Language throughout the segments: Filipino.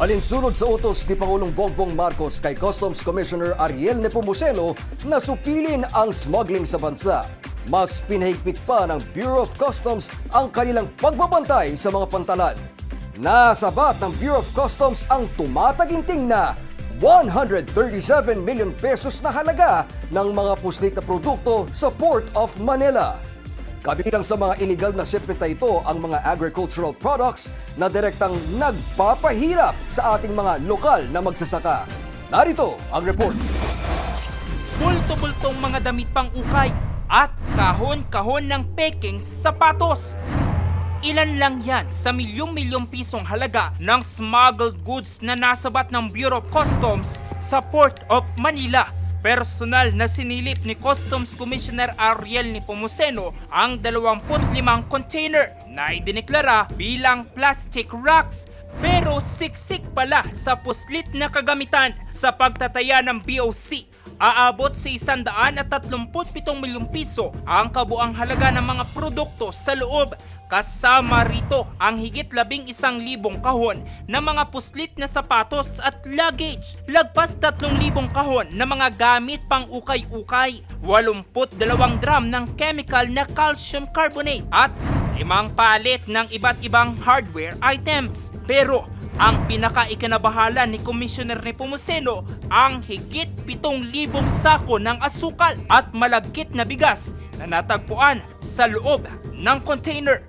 Alinsunod sa utos ni Pangulong Bongbong Marcos kay Customs Commissioner Ariel Nepomuceno na supilin ang smuggling sa bansa. Mas pinahigpit pa ng Bureau of Customs ang kanilang pagbabantay sa mga pantalan. Nasabat ng Bureau of Customs ang tumataginting na 137 million pesos na halaga ng mga puslit na produkto sa Port of Manila. Kabilang sa mga illegal na shipment na ito ang mga agricultural products na direktang nagpapahirap sa ating mga lokal na magsasaka. Narito ang report. Bulto-bultong mga damit pang ukay at kahon-kahon ng peking sapatos. Ilan lang yan sa milyong-milyong pisong halaga ng smuggled goods na nasabat ng Bureau of Customs sa Port of Manila. Personal na sinilip ni Customs Commissioner Ariel Nepomuceno ang 25 container na idineklara bilang plastic racks pero siksik pala sa puslit na kagamitan sa pagtataya ng BOC. Aabot sa 137 milyong piso ang kabuang halaga ng mga produkto sa loob. Kasama rito ang higit 11,000 kahon na mga puslit na sapatos at luggage. Lagpas 3,000 kahon na mga gamit pang ukay-ukay. 82 drum ng chemical na calcium carbonate at 5 palit ng iba't ibang hardware items. Pero ang pinaka-ikinabahala ni Commissioner Nepomuceno ang higit 7,000 sako ng asukal at malagkit na bigas na natagpuan sa loob ng container.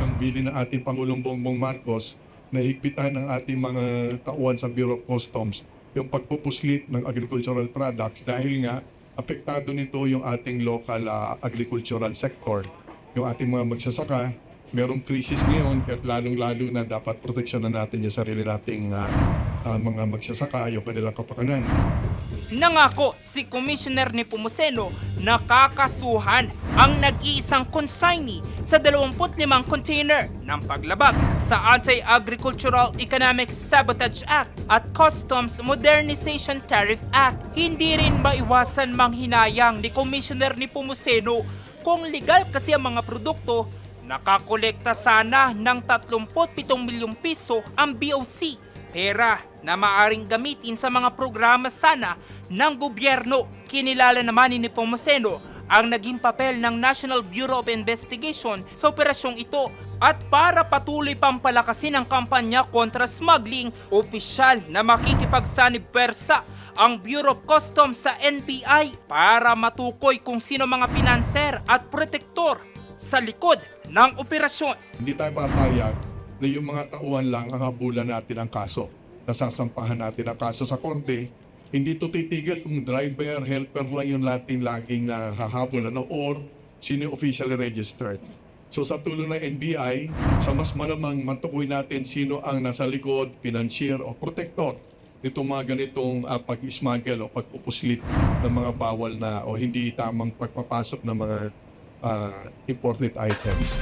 Ang bili ng ating Pangulong Bongbong Marcos na higpitan ng ating mga tauhan sa Bureau of Customs yung pagpupuslit ng agricultural products dahil nga apektado nito yung ating local agricultural sector. Yung ating mga magsasaka, merong krisis ngayon at lalong-lalo na dapat proteksyonan natin yung sarili nating mga magsasaka, yung kanilang kapakanan. Nangako si Commissioner Nepomuceno na kakasuhan ang nag-iisang consignee sa 25 container ng paglabag sa Anti-Agricultural Economic Sabotage Act at Customs Modernization Tariff Act. Hindi rin maiwasan manghinayang ni Commissioner Nepomuceno kung legal kasi ang mga produkto. Nakakolekta sana ng 37 milyong piso ang BOC, pera na maaring gamitin sa mga programa sana ng gobyerno. Kinilala naman ni Nepomuceno ang naging papel ng National Bureau of Investigation sa operasyong ito at para patuloy pang palakasin ang kampanya kontra smuggling, opisyal na makikipagsanib pwersa ang Bureau of Customs sa NBI para matukoy kung sino mga pinanser at protektor sa likod ng operasyon. Hindi tayo papayag na yung mga tauhan lang ang habulan natin ang kaso. Nasasampahan natin ang kaso sa korte. Hindi ito titigil kung driver, helper lang yung natin laging nahahabol or sino yung officially registered. So sa tulong ng NBI, sa mas malamang matukoy natin sino ang nasa likod, financier o protector nitong mga ganitong pag-smuggle o pagpupuslit ng mga bawal na o hindi tamang pagpapasok ng mga imported items.